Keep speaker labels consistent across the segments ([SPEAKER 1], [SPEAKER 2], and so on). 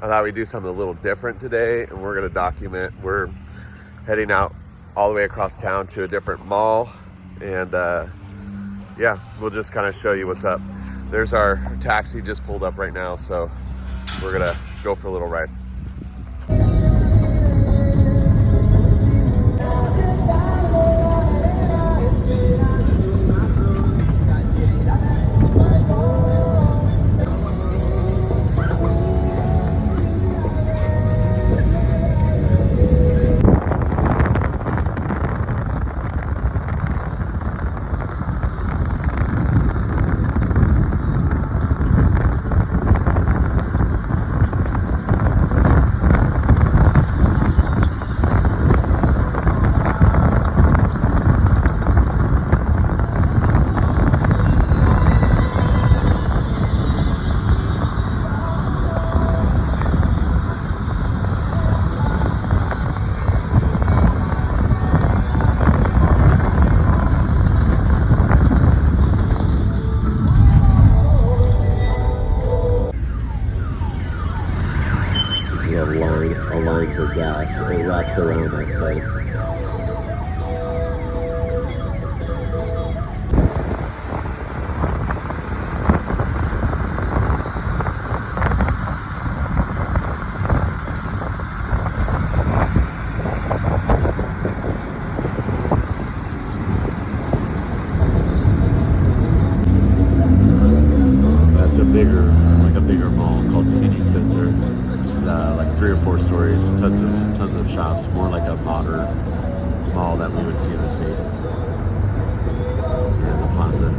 [SPEAKER 1] I thought we'd do something a little different today, and we're gonna document. We're heading out all the way across town to a different mall, and yeah, we'll just kind of show you what's up. There's our taxi just pulled up right now, so we're gonna go for a little ride. A line for gas. It wraps around that side. That's a bigger mall called City Center. Like 3 or 4 stories, tons of shops, more like a modern mall that we would see in the States. And the plaza.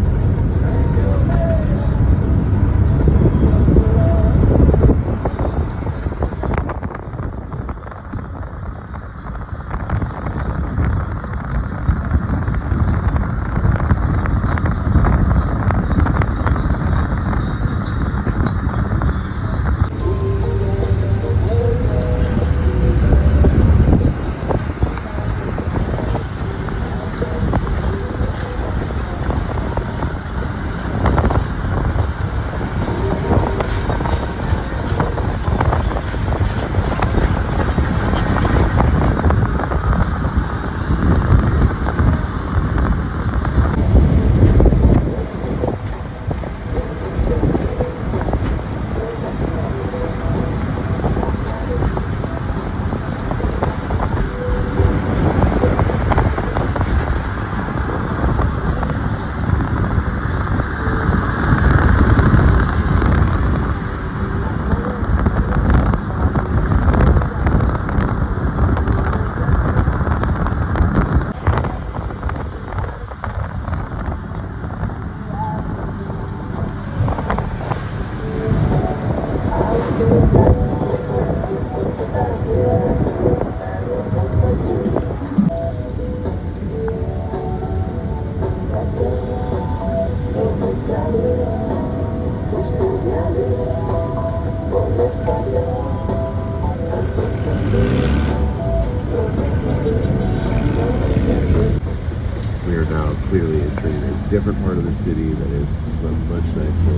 [SPEAKER 1] We are now clearly entering a different part of the city that is much nicer.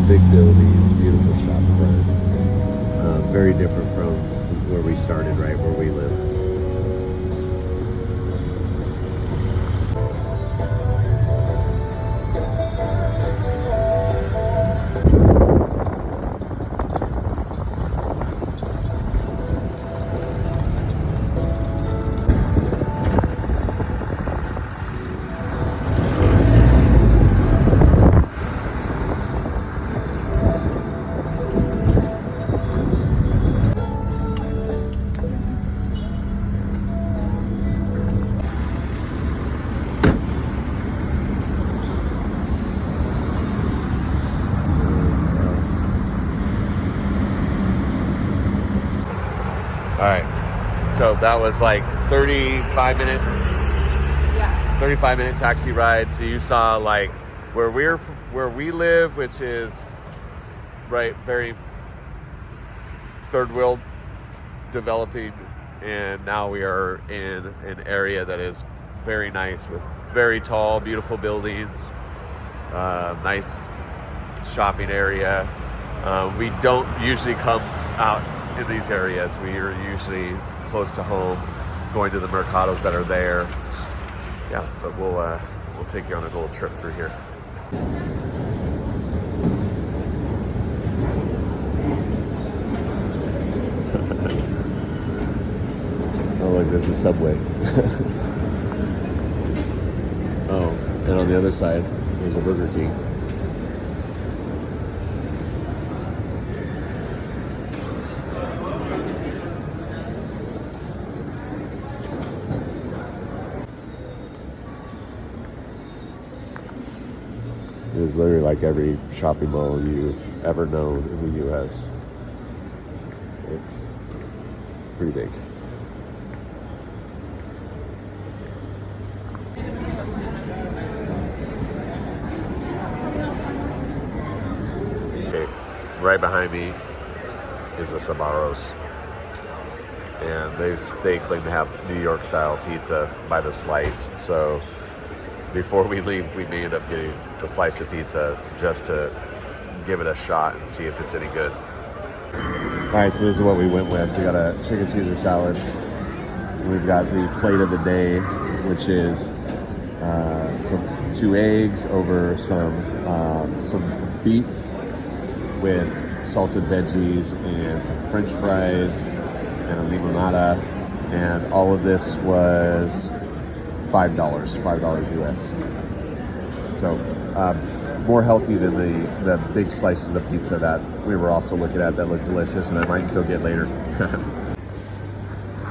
[SPEAKER 1] Big buildings, beautiful shop fronts. Very different from where we started, right, where we live. All right, so that was like 35 minute taxi ride. So you saw like where we live, which is right, very third world developing, and now we are in an area that is very nice with very tall, beautiful buildings, nice shopping area. We don't usually come out in these areas. We are usually close to home, going to the mercados that are there. Yeah, but we'll take you on a little trip through here. Oh, look, there's the subway. Oh, and on the other side, there's a Burger King. It's literally like every shopping mall you've ever known in the U.S. It's pretty big. Okay, right behind me is a Sbarro's, and they claim to have New York style pizza by the slice. So before we leave, we may end up getting a slice of pizza just to give it a shot and see if it's any good. All right, so this is what we went with. We got a chicken Caesar salad. We've got the plate of the day, which is some 2 eggs over some beef with salted veggies and some French fries and a limonada, and all of this was $5 US. So more healthy than the big slices of pizza that we were also looking at that looked delicious, and I might still get later.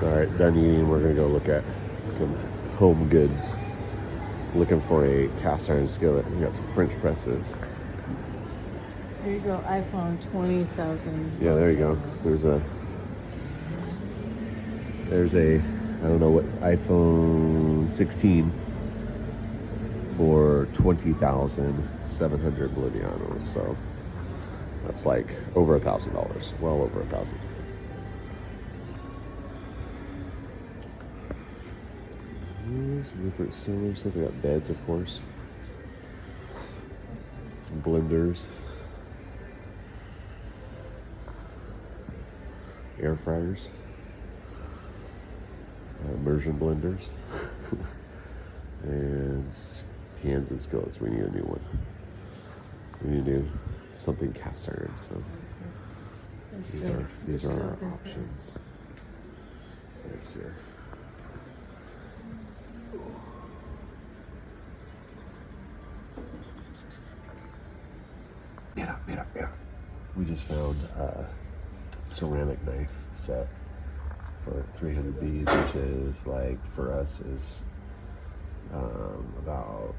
[SPEAKER 1] All right, done eating. We're gonna go look at some home goods. Looking for a cast iron skillet. We got some French presses.
[SPEAKER 2] There you go, iPhone 20,000.
[SPEAKER 1] Yeah, there you go. There's a I don't know what, iPhone 16 for 20,700 bolivianos. So that's like over $1,000, well over 1,000. Some different storage stuff. We got beds, of course. Some blenders. Air fryers. Immersion blenders. And pans and skillets. We need a new one. We need to do something cast iron. So these are our options. Right here. Yeah. We just found a ceramic knife set for 300 Bs, which is like, for us, is about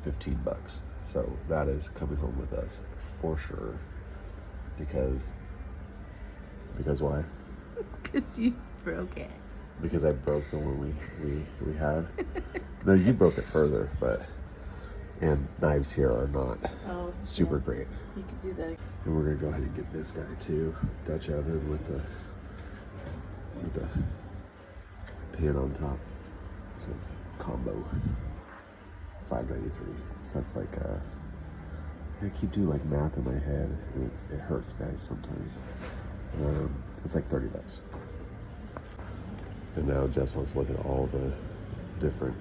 [SPEAKER 1] $15. So that is coming home with us for sure. Because why?
[SPEAKER 2] Because you broke it.
[SPEAKER 1] Because I broke the one we had. No, you broke it further, and knives here are not super great.
[SPEAKER 2] You could do that.
[SPEAKER 1] And we're gonna go ahead and get this guy too, Dutch oven with the pan on top. So it's a combo, $5.93. So that's like I keep doing like math in my head, and it hurts, guys, sometimes. It's like $30. And now Jess wants to look at all the different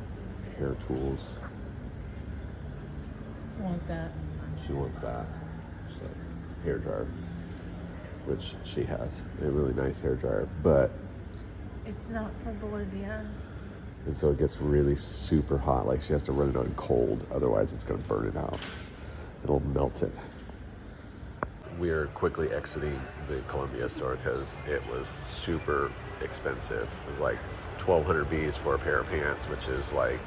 [SPEAKER 1] hair tools.
[SPEAKER 2] I want that.
[SPEAKER 1] She wants that. So, hair dryer, which she has a really nice hair dryer, but
[SPEAKER 2] it's not for Bolivia.
[SPEAKER 1] And so it gets really super hot. Like, she has to run it on cold, otherwise it's going to burn it out. It'll melt it. We're quickly exiting the Columbia store because it was super expensive. It was like 1,200 Bs for a pair of pants, which is like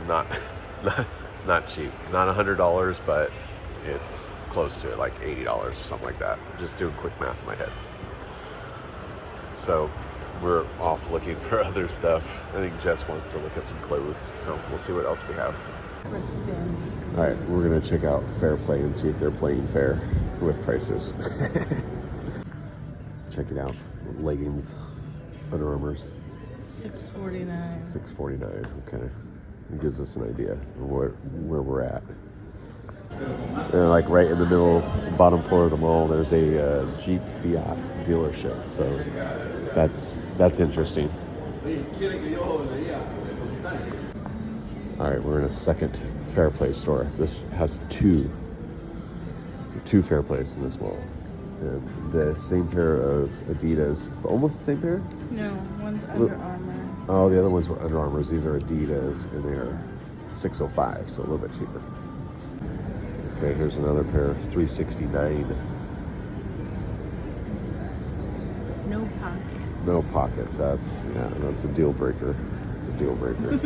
[SPEAKER 1] not cheap. Not $100, but it's close to it, like $80 or something like that. Just doing quick math in my head. So we're off looking for other stuff. I think Jess wants to look at some clothes, so we'll see what else we have. All right, we're gonna check out Fair Play and see if they're playing fair with prices. Check it out. Leggings, Under Armours.
[SPEAKER 2] $6.49.
[SPEAKER 1] $6.49. Okay, it gives us an idea of where we're at. like right in the middle, bottom floor of the mall, there's a Jeep Fiat dealership. So that's interesting. All right, we're in a second Fairplay store. This has two Fairplays in this mall. And the same pair of Adidas, almost the same pair?
[SPEAKER 2] No, one's Under Armour.
[SPEAKER 1] Oh, the other ones were Under Armour's. These are Adidas, and they're $605, so a little bit cheaper. Okay, here's another pair, $369.
[SPEAKER 2] No pocket.
[SPEAKER 1] No pockets. That's a deal breaker. It's a deal breaker.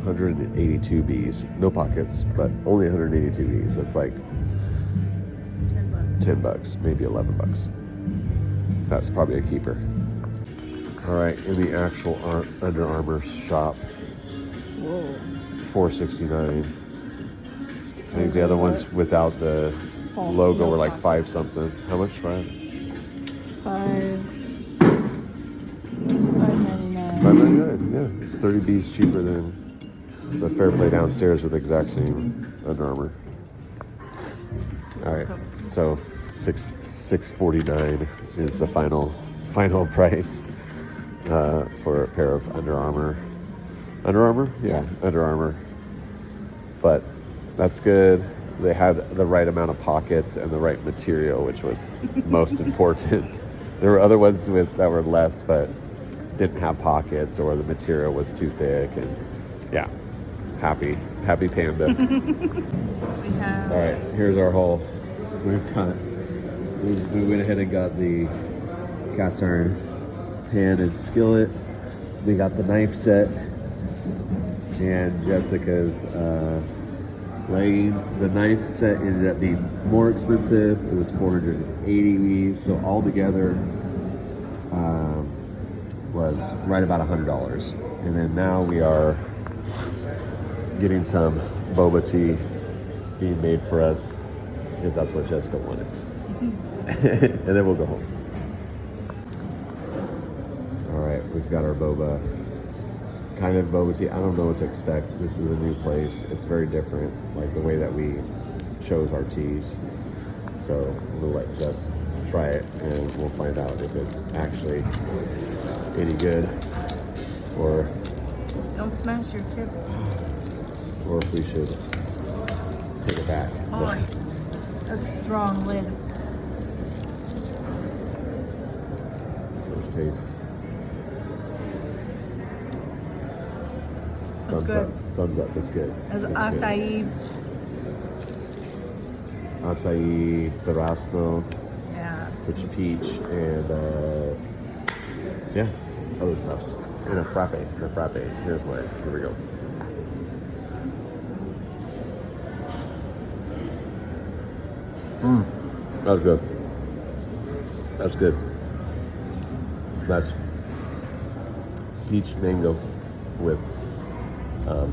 [SPEAKER 1] 182 Bs, no pockets, but only 182 Bs. That's like $10, maybe $11. That's probably a keeper. All right, in the actual Under Armour shop,
[SPEAKER 2] Whoa.
[SPEAKER 1] $469. I think the other ones without the logo were like $5 something. How much? $5.99. Yeah, it's 30 Bs cheaper than the Fairplay downstairs with the exact same Under Armour. All right, so $649 is the final price for a pair of Under Armour. Under Armour? Yeah, Under Armour. But that's good. They had the right amount of pockets and the right material, which was most important. There were other ones that were less, but didn't have pockets, or the material was too thick. And yeah, happy panda. All right, here's our haul. We went ahead and got the cast iron pan and skillet. We got the knife set and Jessica's leggings. The knife set ended up being more expensive. It was 480 Ws, so altogether was right about $100. And then now we are getting some boba tea being made for us, because that's what Jessica wanted. And then we'll go home. All right, we've got our boba. Kind of boba tea. I don't know what to expect. This is a new place. It's very different, like the way that we chose our teas. So we'll let Jess try it, and we'll find out if it's actually any good, or
[SPEAKER 2] Don't smash your tip.
[SPEAKER 1] or if we should take it back.
[SPEAKER 2] Oh, a strong lid.
[SPEAKER 1] First taste.
[SPEAKER 2] That's
[SPEAKER 1] Thumbs
[SPEAKER 2] good.
[SPEAKER 1] up. Thumbs up. That's good.
[SPEAKER 2] As
[SPEAKER 1] That's
[SPEAKER 2] acai.
[SPEAKER 1] good. Acai, durazno,
[SPEAKER 2] Yeah.
[SPEAKER 1] which peach, and other stuffs. And a frappe. Here's mine. Here we go. That was good. That's good. That's peach mango with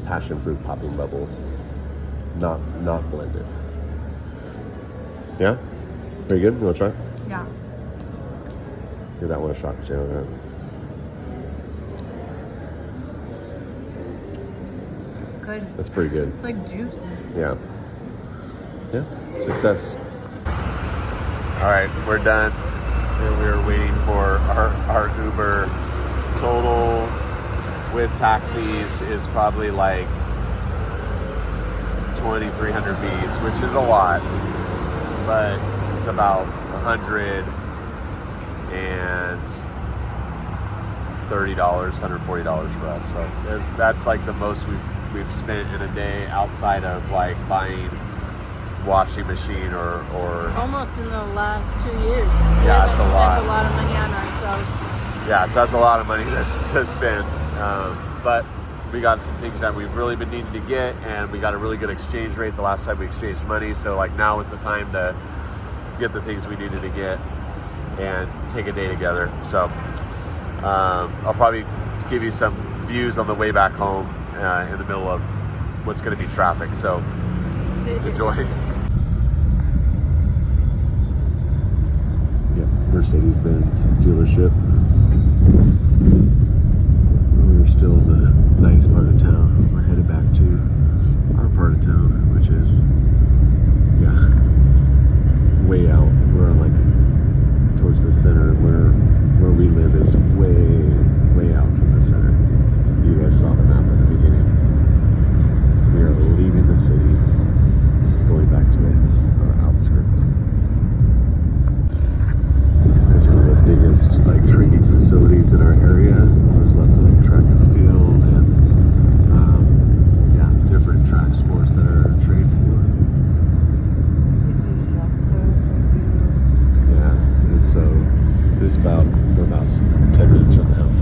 [SPEAKER 1] passion fruit popping bubbles. Not blended. Yeah? Very good? You want to try?
[SPEAKER 2] Yeah.
[SPEAKER 1] Give that one a shot and see how that.
[SPEAKER 2] Good.
[SPEAKER 1] That's pretty good.
[SPEAKER 2] It's like juice.
[SPEAKER 1] Yeah. Yeah. Success. All right, we're done. And we're waiting for our Uber. Total with taxis is probably like 2,300 Bs, which is a lot, but it's about $130, $140 for us. So that's like the most we've spent in a day outside of like buying washing machine or
[SPEAKER 2] Almost in the last 2 years.
[SPEAKER 1] Yeah, it's a lot.
[SPEAKER 2] Spent a lot of money on ourselves.
[SPEAKER 1] Yeah, so that's a lot of money to spend. But we got some things that we've really been needing to get, and we got a really good exchange rate the last time we exchanged money. So like now is the time to get the things we needed to get and take a day together. So I'll probably give you some views on the way back home in the middle of what's going to be traffic. So enjoy. Mercedes-Benz dealership. We're still in the nice part of town.
[SPEAKER 3] headed back to our part of town, which is, yeah, way out. We're like towards the center. Where we live is way out from the center. You guys saw the map at the beginning. So we are leaving the city, going back to our outskirts. These are the biggest like training facilities in our area. There's lots of like track and field and yeah, different track sports that are trained for. Yeah, and so it's we're about 10 minutes from the house.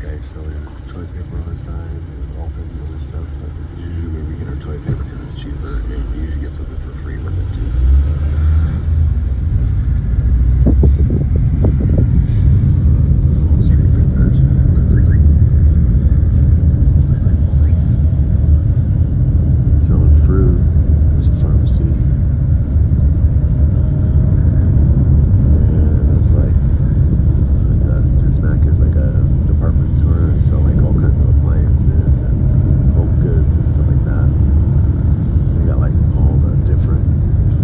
[SPEAKER 3] Okay, so we have toilet paper on the side and all kinds of other stuff, but this is usually where we get our toilet paper because it's cheaper and we usually get something for free with it too. Street vendors. Selling fruit. There's a pharmacy. Is like a department store and sell like all kinds of appliances and home goods and stuff like that. We got like all the different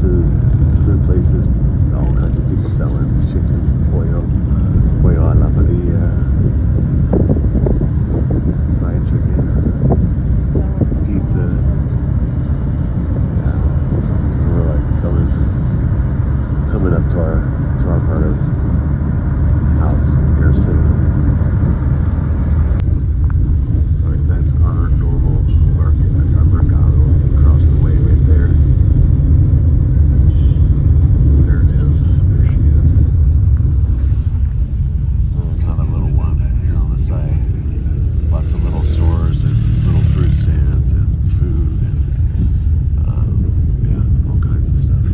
[SPEAKER 3] food places, all kinds of people selling chicken, pollo a la parrilla, fried chicken, pizza. Yeah, we're like coming up to our part of house here soon. Alright, that's our normal market. That's our mercado across the way right there. There it is. There she is. Oh, there's another little one here on the side. Lots of little stores and little fruit stands and food and yeah, all kinds of stuff.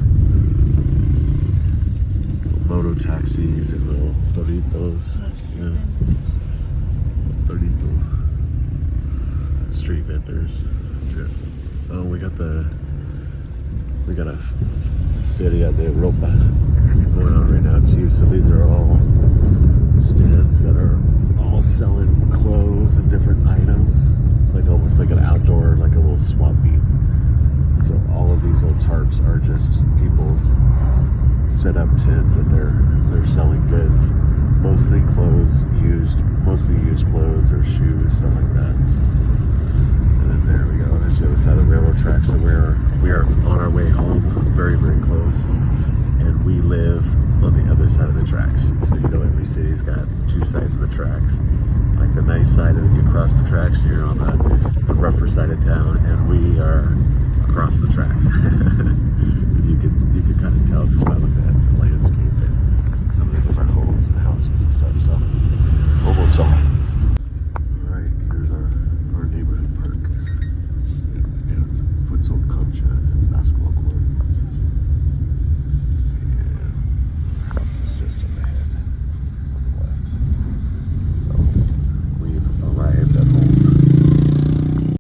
[SPEAKER 3] Moto taxis and little Doritos. Yeah. Dorito. Street vendors. Yeah. Oh, we got a feria de ropa going on right now too. So these are all stands that are all selling clothes and different items. It's like almost like an outdoor, like a little swap meet. So all of these little tarps are just people's set up tents that they're selling goods, mostly mostly used clothes or shoes, stuff like that. So, and then there we go. There's the other side of the railroad tracks. So we are on our way home, very close, and we live on the other side of the tracks. So every city's got two sides of the tracks. Like the nice side, and then you cross the tracks, and you're on the rougher side of town, and we are